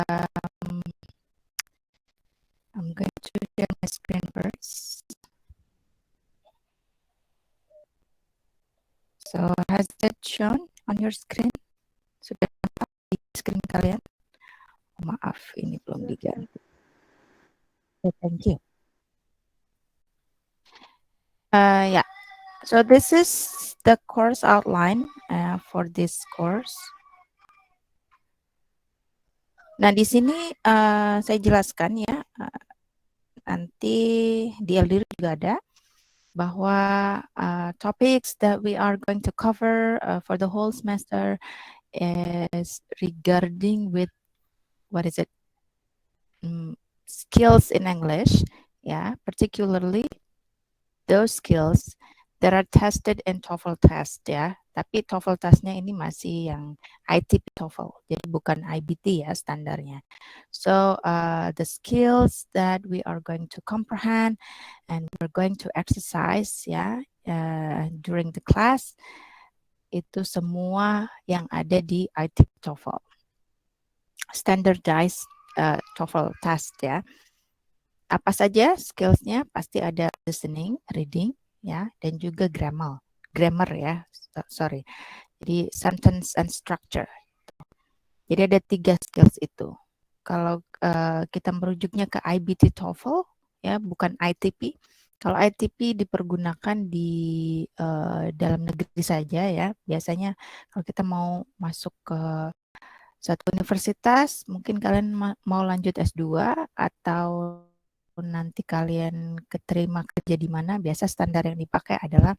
I'm going to share my screen first. So has that shown on your screen? Sudah nampak di screen kalian? Oh, maaf, ini belum diganti. Okay, thank you. Yeah, so this is the course outline for this course. Nah, di sini saya jelaskan ya, nanti di LDR juga ada, bahwa topics that we are going to cover for the whole semester is regarding with, what is it, skills in English, ya, particularly those skills that are tested in TOEFL test, ya. Tapi TOEFL testnya ini masih yang ITP TOEFL, jadi bukan IBT ya standarnya. So the skills that we are going to comprehend and we're going to exercise ya during the class itu semua yang ada di ITP TOEFL, standardized TOEFL test ya. Apa saja skillsnya? Pasti ada listening, reading, ya, dan juga grammar ya, sorry. Jadi sentence and structure. Jadi ada 3 skills itu. Kalau kita merujuknya ke IBT TOEFL, ya, bukan ITP. Kalau ITP dipergunakan di dalam negeri saja ya. Biasanya kalau kita mau masuk ke satu universitas, mungkin kalian mau lanjut S2 atau nanti kalian keterima kerja di mana, biasa standar yang dipakai adalah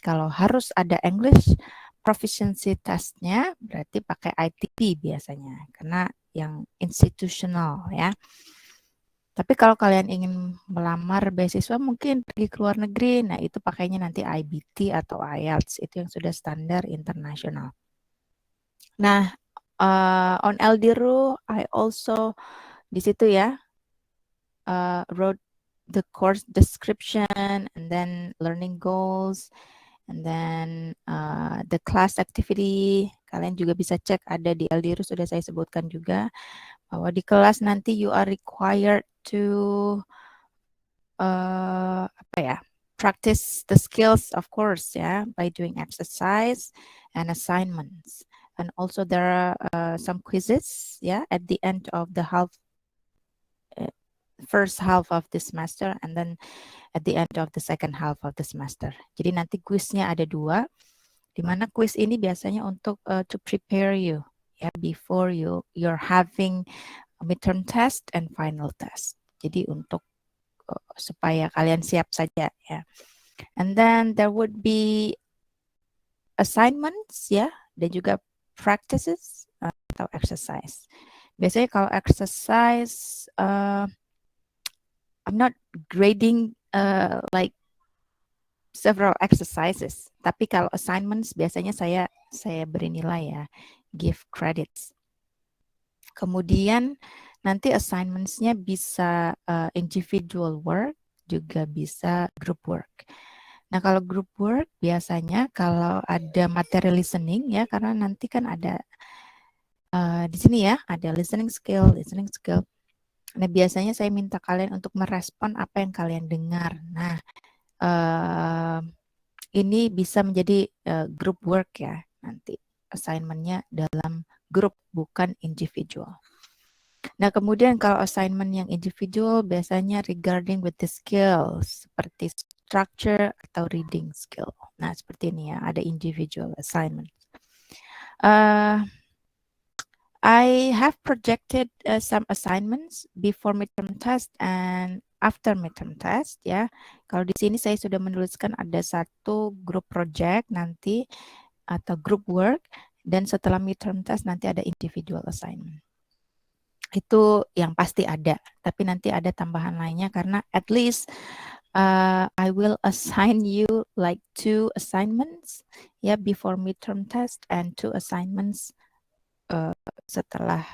kalau harus ada English proficiency testnya, berarti pakai ITP biasanya, karena yang institutional ya. Tapi kalau kalian ingin melamar beasiswa mungkin pergi ke luar negeri, nah itu pakainya nanti IBT atau IELTS, itu yang sudah standar internasional. Nah, on LDRU, I also di situ ya, wrote the course description and then learning goals and then the class activity. Kalian juga bisa cek, ada di LDRU, sudah saya sebutkan juga bahwa di kelas nanti you are required to practice the skills, of course, by doing exercise and assignments. And also there are some quizzes, at the end of the first half of the semester and then at the end of the second half of the semester. Jadi nanti quiznya ada 2, di mana quiz ini biasanya untuk to prepare you, before you're having a midterm test and final test. Jadi untuk supaya kalian siap saja ya. And then there would be assignments dan juga practices atau exercise. Biasanya kalau exercise I'm not grading like several exercises, tapi kalau assignments biasanya saya beri nilai ya, give credits. Kemudian nanti assignments-nya bisa individual work, juga bisa group work. Nah, kalau group work biasanya kalau ada materi listening ya, karena nanti kan ada di sini ya, ada listening skill. Nah, biasanya saya minta kalian untuk merespon apa yang kalian dengar. Nah, ini bisa menjadi group work ya, nanti assignment-nya dalam grup, bukan individual. Nah, kemudian kalau assignment yang individual biasanya regarding with the skills, seperti structure atau reading skill. Nah, seperti ini ya, ada individual assignment. I have projected some assignments before midterm test and after midterm test ya. Kalau di sini saya sudah menuliskan ada satu group project nanti atau group work, dan setelah midterm test nanti ada individual assignment. Itu yang pasti ada, tapi nanti ada tambahan lainnya karena at least I will assign you like 2 assignments before midterm test and 2 assignments setelah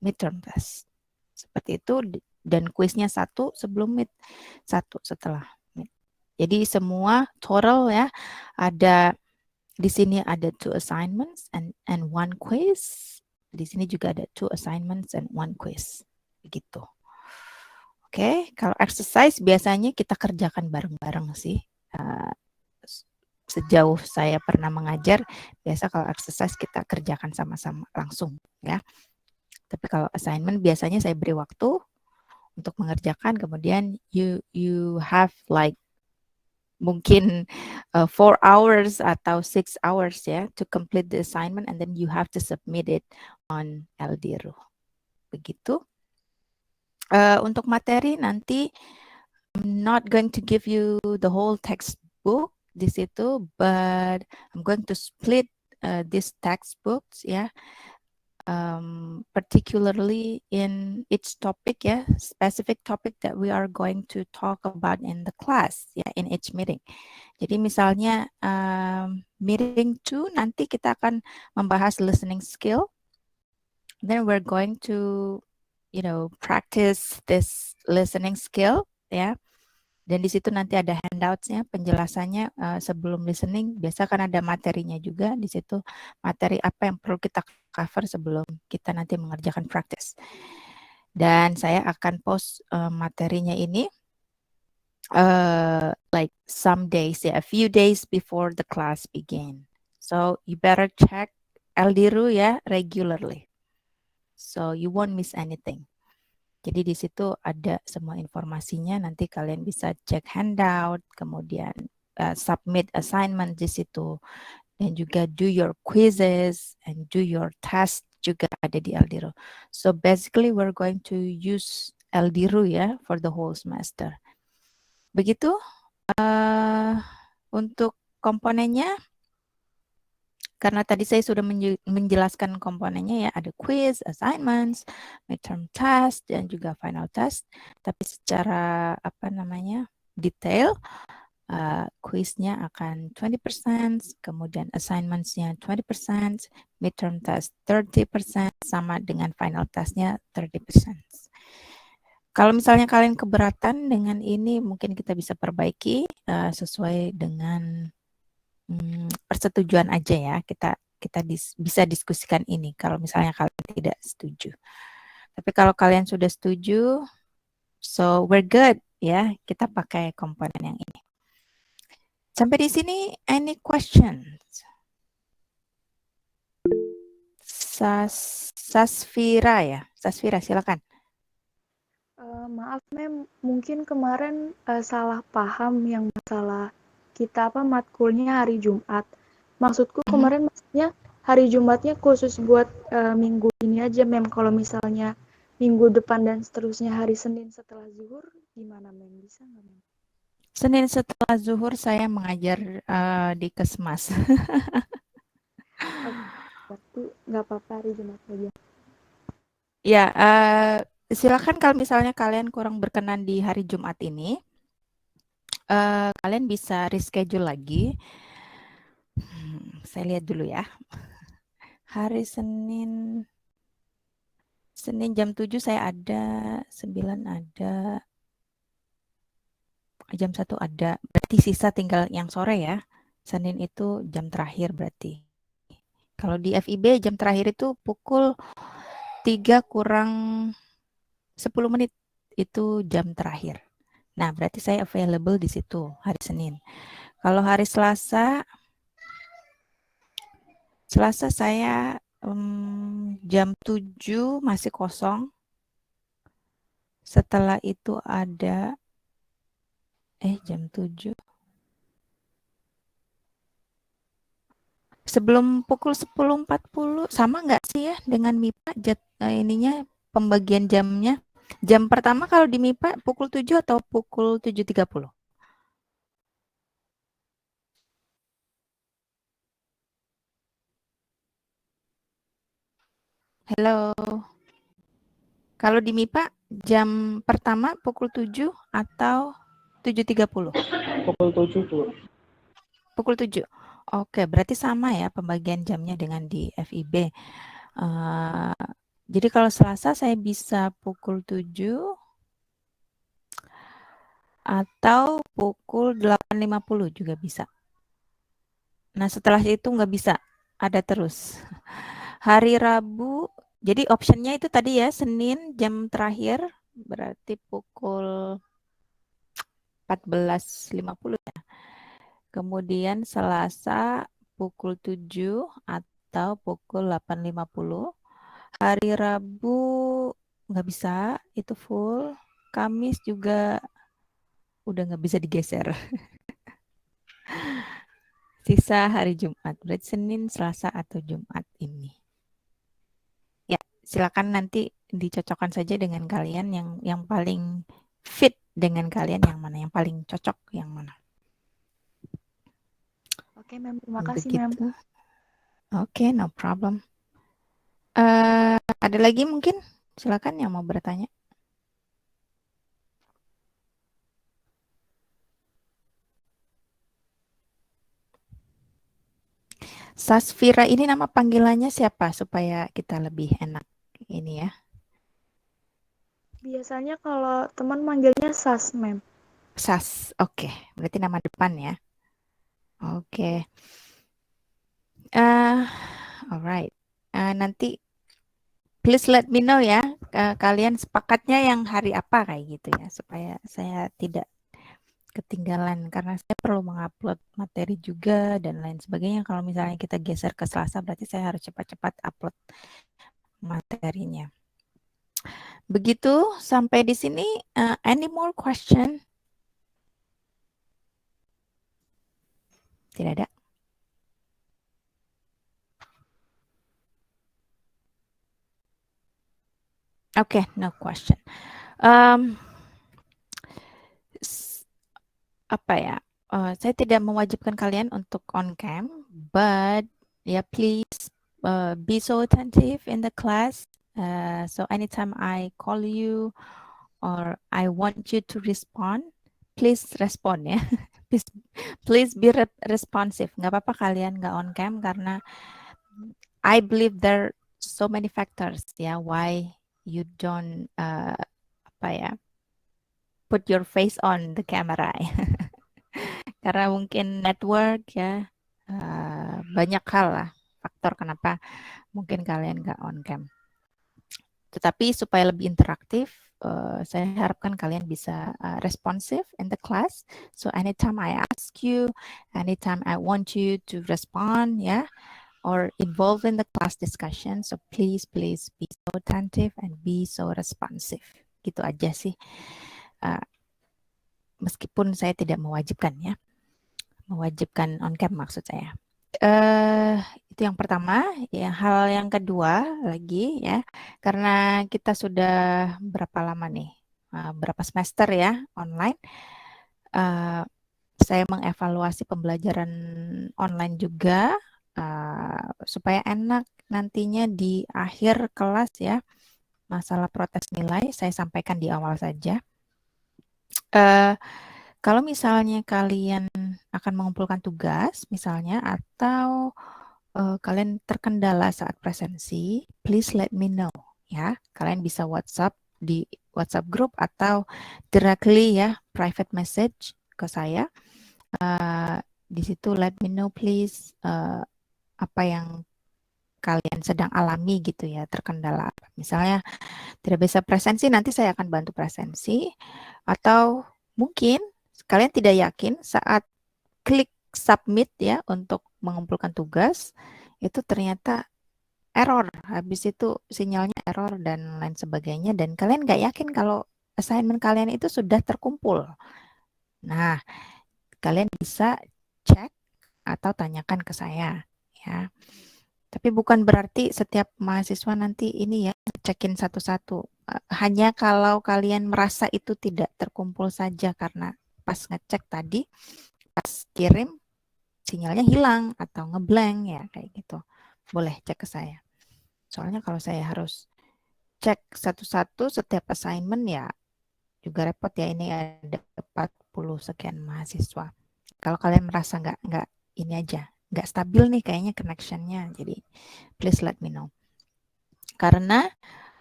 midterm test. Seperti itu, dan kuisnya 1 sebelum mid, 1 setelah mid. Jadi semua total ya, ada di sini ada 2 assignments and 1 quiz Di sini juga ada 2 assignments and 1 quiz. Begitu. Oke, kalau exercise biasanya kita kerjakan bareng-bareng sih. Sejauh saya pernah mengajar, biasa kalau exercise kita kerjakan sama-sama langsung ya. Tapi kalau assignment biasanya saya beri waktu untuk mengerjakan, kemudian you have like mungkin 4 hours atau 6 hours ya to complete the assignment, and then you have to submit it on Eldiru. Begitu. Untuk materi nanti I'm not going to give you the whole textbook di situ, but I'm going to split these textbooks ya, particularly in each topic ya, specific topic that we are going to talk about in the class ya, in each meeting. Jadi misalnya meeting 2 nanti kita akan membahas listening skill. Then we're going to practice this listening skill ya. Dan di situ nanti ada handouts-nya, penjelasannya sebelum listening. Biasa kan ada materinya juga di situ, materi apa yang perlu kita cover sebelum kita nanti mengerjakan practice. Dan saya akan post materinya ini like some days, a few days before the class begin. So you better check Eldiru ya regularly. So you won't miss anything. Jadi di situ ada semua informasinya, nanti kalian bisa cek handout, kemudian submit assignment di situ, dan juga do your quizzes and do your test juga ada di Eldiru. So basically we're going to use Eldiru ya for the whole semester. Begitu untuk komponennya. Karena tadi saya sudah menjelaskan komponennya ya, ada quiz, assignments, midterm test, dan juga final test. Tapi secara detail, quiznya akan 20%, kemudian assignmentsnya 20%, midterm test 30%, sama dengan final testnya 30%. Kalau misalnya kalian keberatan dengan ini, mungkin kita bisa perbaiki sesuai dengan persetujuan aja ya, kita bisa diskusikan ini kalau misalnya kalian tidak setuju. Tapi kalau kalian sudah setuju, so we're good ya, kita pakai komponen yang ini. Sampai di sini, any questions? Sasfira ya, Sasfira silakan. Maaf Mem, mungkin kemarin salah paham yang masalah kita matkulnya hari Jumat. Maksudku kemarin maksudnya hari Jumatnya khusus buat minggu ini aja Mem. Kalau misalnya minggu depan dan seterusnya hari Senin setelah zuhur, gimana Mem? Bisa nggak Mem? Senin setelah zuhur saya mengajar di Kesmas. Berarti nggak apa-apa hari Jumat aja. Ya, silakan kalau misalnya kalian kurang berkenan di hari Jumat ini, kalian bisa reschedule lagi. Saya lihat dulu ya. Hari Senin jam 7 saya ada, 9 ada, jam 1 ada. Berarti sisa tinggal yang sore ya. Senin itu jam terakhir berarti. Kalau di FIB jam terakhir itu pukul 3 kurang 10 menit. Itu jam terakhir. Nah, berarti saya available di situ hari Senin. Kalau hari Selasa saya jam 7 masih kosong. Setelah itu ada jam 7. Sebelum pukul 10.40 sama nggak sih ya dengan MIPA ininya pembagian jamnya? Jam pertama kalau di MIPA pukul 7 atau pukul 7.30? Halo. Kalau di MIPA jam pertama pukul 7 atau 7.30? Pukul 7 tuh. Pukul 7. Oke, berarti sama ya pembagian jamnya dengan di FIB. Jadi kalau Selasa saya bisa pukul 7 atau pukul 8.50 juga bisa. Nah, setelah itu nggak bisa, ada terus. Hari Rabu Jadi optionnya itu tadi ya, Senin jam terakhir berarti pukul 14.50 ya. Kemudian Selasa pukul 7 atau pukul 8.50. Hari Rabu nggak bisa, itu full. Kamis juga udah nggak bisa digeser. Sisa hari Jumat, berarti Senin, Selasa, atau Jumat ini. Ya, silakan nanti dicocokkan saja dengan kalian yang paling fit dengan kalian yang mana, yang paling cocok yang mana. Oke, Mem. Terima kasih, Mem. Begitu. Oke, no problem. Ada lagi mungkin? Silakan yang mau bertanya. Sasfira ini nama panggilannya siapa supaya kita lebih enak ini ya? Biasanya kalau teman manggilnya Sas, Mem. Sas, oke. Berarti nama depan ya. Oke. Ya. Alright. Nanti please let me know ya. Kalian sepakatnya yang hari apa kayak gitu ya, supaya saya tidak ketinggalan karena saya perlu mengupload materi juga dan lain sebagainya. Kalau misalnya kita geser ke Selasa, berarti saya harus cepat-cepat upload materinya. Begitu sampai di sini. Any more question? Tidak ada. Oke, no question. Apa ya? Saya tidak mewajibkan kalian untuk on cam, but please be so attentive in the class. So anytime I call you or I want you to respond, please respond ya. please be responsive. Nggak apa-apa kalian nggak on cam karena I believe there are so many factors ya why you don't apa ya put your face on the camera. Karena mungkin network ya, banyak hal lah faktor kenapa mungkin kalian nggak on cam. Tetapi supaya lebih interaktif, saya harapkan kalian bisa responsive in the class. So anytime I ask you, anytime I want you to respond, ya, or involve in the class discussion, so please be so attentive and be so responsive. Gitu aja sih. Meskipun saya tidak mewajibkan ya. Mewajibkan on cam maksud saya. Itu yang pertama. Hal yang kedua lagi ya, karena kita sudah berapa lama nih, berapa semester ya online, saya mengevaluasi pembelajaran online juga supaya enak nantinya di akhir kelas ya. Masalah protes nilai saya sampaikan di awal saja. Kalau misalnya kalian akan mengumpulkan tugas misalnya atau kalian terkendala saat presensi, please let me know ya. Kalian bisa WhatsApp di WhatsApp group atau directly ya private message ke saya. Di situ let me know please apa yang kalian sedang alami gitu ya, terkendala apa. Misalnya tidak bisa presensi, nanti saya akan bantu presensi. Atau mungkin kalian tidak yakin saat klik submit ya untuk mengumpulkan tugas, itu ternyata error. Habis itu sinyalnya error dan lain sebagainya. Dan kalian nggak yakin kalau assignment kalian itu sudah terkumpul. Nah, kalian bisa cek atau tanyakan ke saya ya. Tapi bukan berarti setiap mahasiswa nanti ini ya cekin satu-satu. Hanya kalau kalian merasa itu tidak terkumpul saja karena pas ngecek tadi, pas kirim sinyalnya hilang atau ngeblank ya kayak gitu. Boleh cek ke saya. Soalnya kalau saya harus cek satu-satu setiap assignment ya juga repot ya, ini ada 40 sekian mahasiswa. Kalau kalian merasa nggak ini aja, nggak stabil nih kayaknya connectionnya, jadi please let me know. Karena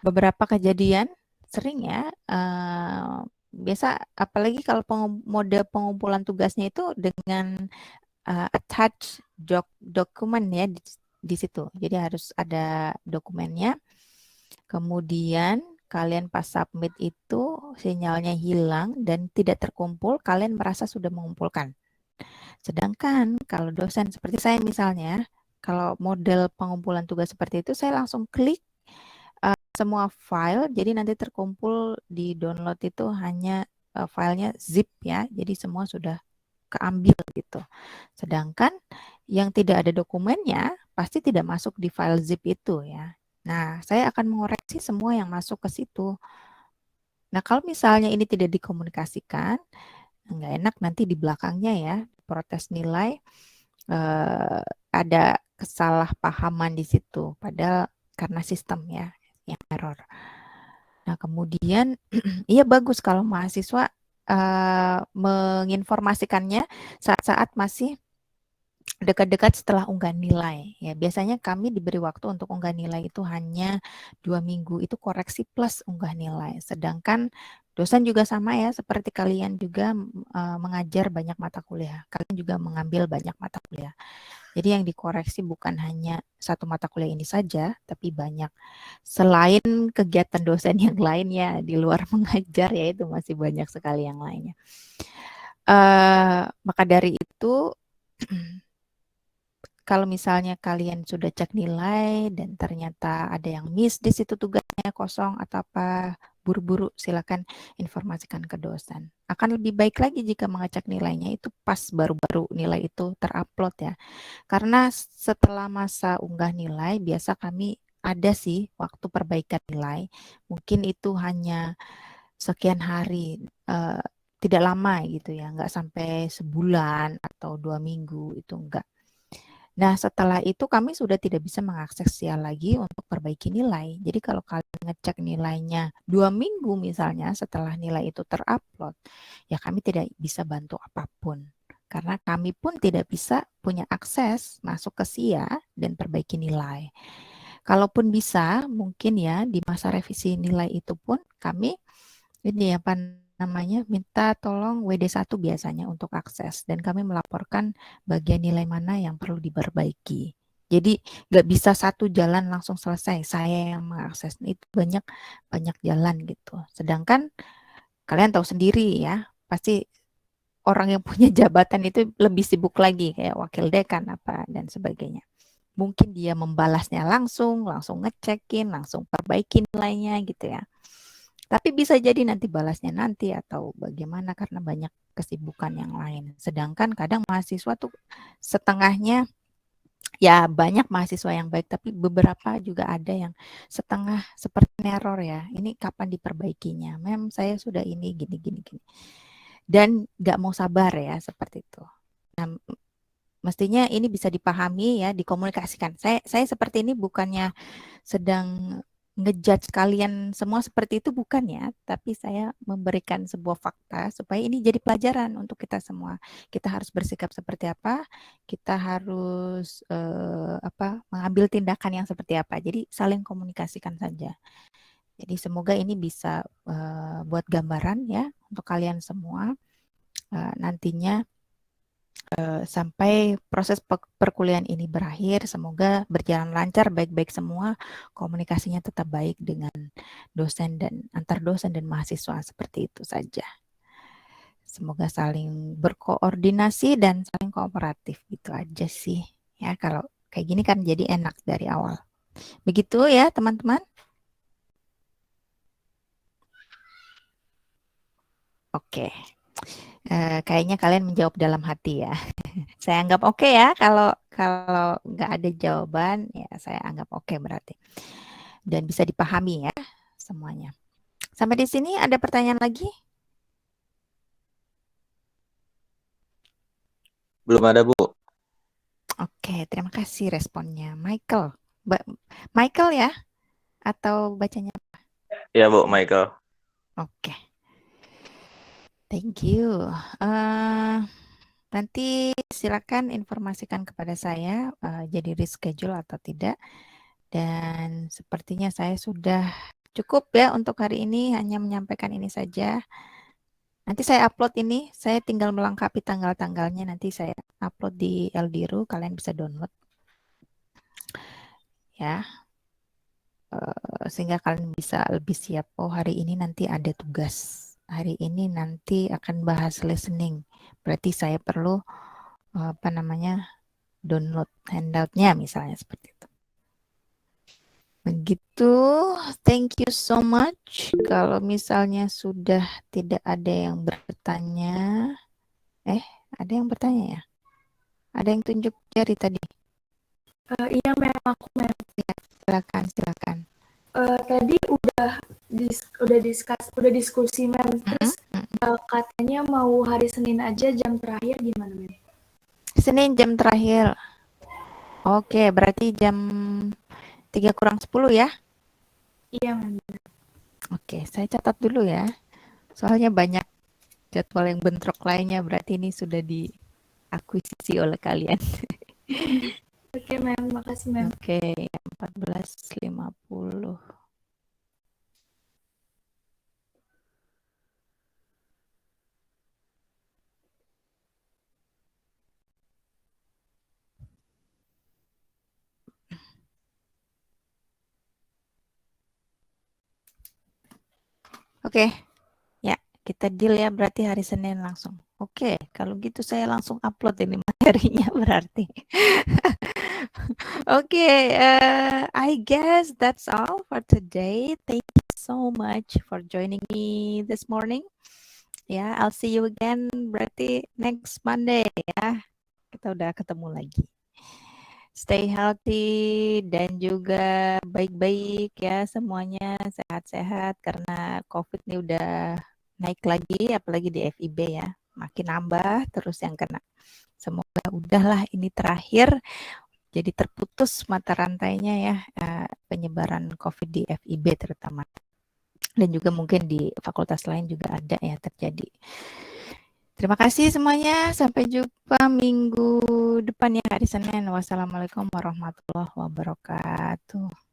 beberapa kejadian sering ya, biasa apalagi kalau mode pengumpulan tugasnya itu dengan attach dokumen ya di situ. Jadi harus ada dokumennya. Kemudian kalian pas submit itu sinyalnya hilang dan tidak terkumpul, kalian merasa sudah mengumpulkan. Sedangkan kalau dosen seperti saya misalnya, kalau model pengumpulan tugas seperti itu, saya langsung klik semua file, jadi nanti terkumpul di download itu hanya filenya zip ya, jadi semua sudah keambil gitu. Sedangkan yang tidak ada dokumennya pasti tidak masuk di file zip itu ya. Nah, saya akan mengoreksi semua yang masuk ke situ. Nah, kalau misalnya ini tidak dikomunikasikan, nggak enak nanti di belakangnya ya, protes nilai ada kesalahpahaman di situ, padahal karena sistem ya yang error. Nah, kemudian iya bagus kalau mahasiswa menginformasikannya saat-saat masih dekat-dekat setelah unggah nilai. Ya, biasanya kami diberi waktu untuk unggah nilai itu hanya 2 minggu, itu koreksi plus unggah nilai. Sedangkan dosen juga sama ya, seperti kalian juga mengajar banyak mata kuliah. Kalian juga mengambil banyak mata kuliah. Jadi yang dikoreksi bukan hanya satu mata kuliah ini saja, tapi banyak. Selain kegiatan dosen yang lainnya di luar mengajar, ya itu masih banyak sekali yang lainnya. Maka dari itu, kalau misalnya kalian sudah cek nilai dan ternyata ada yang miss di situ tugasnya kosong atau apa, buru-buru silakan informasikan ke dosen. Akan lebih baik lagi jika mengecek nilainya itu pas baru-baru nilai itu terupload ya. Karena setelah masa unggah nilai, biasa kami ada sih waktu perbaikan nilai. Mungkin itu hanya sekian hari, tidak lama gitu ya, nggak sampai sebulan atau 2 minggu, itu enggak. Nah, setelah itu kami sudah tidak bisa mengakses dia lagi untuk perbaiki nilai. Jadi kalau kalian ngecek nilainya 2 minggu misalnya setelah nilai itu terupload, ya kami tidak bisa bantu apapun. Karena kami pun tidak bisa punya akses masuk ke SIA dan perbaiki nilai. Kalaupun bisa, mungkin ya di masa revisi nilai itu pun kami ini apa namanya minta tolong WD1 biasanya untuk akses dan kami melaporkan bagian nilai mana yang perlu diperbaiki. Jadi nggak bisa satu jalan langsung selesai. Saya yang mengakses itu banyak jalan gitu. Sedangkan kalian tahu sendiri ya, pasti orang yang punya jabatan itu lebih sibuk lagi kayak wakil dekan apa dan sebagainya. Mungkin dia membalasnya langsung ngecekin, langsung perbaiki nilainya gitu ya. Tapi bisa jadi nanti balasnya nanti atau bagaimana karena banyak kesibukan yang lain. Sedangkan kadang mahasiswa tuh setengahnya, ya banyak mahasiswa yang baik, tapi beberapa juga ada yang setengah seperti error ya. Ini kapan diperbaikinya? Mem, saya sudah ini gini. Dan nggak mau sabar ya seperti itu. Nah, mestinya ini bisa dipahami ya, dikomunikasikan. Saya seperti ini bukannya sedang ngejudge kalian semua seperti itu, bukan ya, tapi saya memberikan sebuah fakta supaya ini jadi pelajaran untuk kita semua. Kita harus bersikap seperti apa, kita harus mengambil tindakan yang seperti apa. Jadi saling komunikasikan saja. Jadi semoga ini bisa buat gambaran ya untuk kalian semua nantinya sampai proses perkuliahan ini berakhir. Semoga berjalan lancar, baik-baik semua, komunikasinya tetap baik dengan dosen dan antar dosen dan mahasiswa, seperti itu saja. Semoga saling berkoordinasi dan saling kooperatif, gitu aja sih. Ya, kalau kayak gini kan jadi enak dari awal. Begitu ya, teman-teman. Oke. Kayaknya kalian menjawab dalam hati ya. Saya anggap oke ya. Kalau nggak ada jawaban, ya saya anggap oke berarti. Dan bisa dipahami ya semuanya. Sampai di sini ada pertanyaan lagi? Belum ada, Bu. Oke, terima kasih responnya. Michael. Michael ya? Atau bacanya? Ya, Bu, Michael. Oke. Thank you. Nanti silakan informasikan kepada saya jadi reschedule atau tidak. Dan sepertinya saya sudah cukup ya untuk hari ini, hanya menyampaikan ini saja. Nanti saya upload ini, saya tinggal melengkapi tanggal-tanggalnya, nanti saya upload di Eldiru, kalian bisa download. Ya. sehingga kalian bisa lebih siap. Oh, hari ini nanti ada tugas. Hari ini nanti akan bahas listening. Berarti saya perlu download handoutnya misalnya seperti itu. Begitu. Thank you so much. Kalau misalnya sudah tidak ada yang bertanya, ada yang bertanya ya? Ada yang tunjuk jari tadi? Iya, Mem, aku Mem. Silakan. Tadi udah diskusi Mem, terus katanya mau hari Senin aja jam terakhir gimana Mem? Senin jam terakhir. Oke, berarti jam 3:50 ya? Iya Mem. Oke, saya catat dulu ya. Soalnya banyak jadwal yang bentrok lainnya, berarti ini sudah diakuisisi oleh kalian. Oke Mem, makasih Mem. Oke, 14:50. Oke, ya kita deal ya, berarti hari Senin langsung. Oke, kalau gitu saya langsung upload ini materinya berarti. Oke, I guess that's all for today. Thank you so much for joining me this morning. Ya, I'll see you again berarti next Monday ya. Kita udah ketemu lagi. Stay healthy dan juga baik-baik ya semuanya, sehat-sehat karena COVID ini udah naik lagi, apalagi di FIB ya, makin nambah terus yang kena. Semoga udahlah ini terakhir, jadi terputus mata rantainya ya, penyebaran COVID di FIB terutama. Dan juga mungkin di fakultas lain juga ada ya terjadi. Terima kasih semuanya. Sampai jumpa minggu depan ya, hari Senin. Wassalamualaikum warahmatullahi wabarakatuh.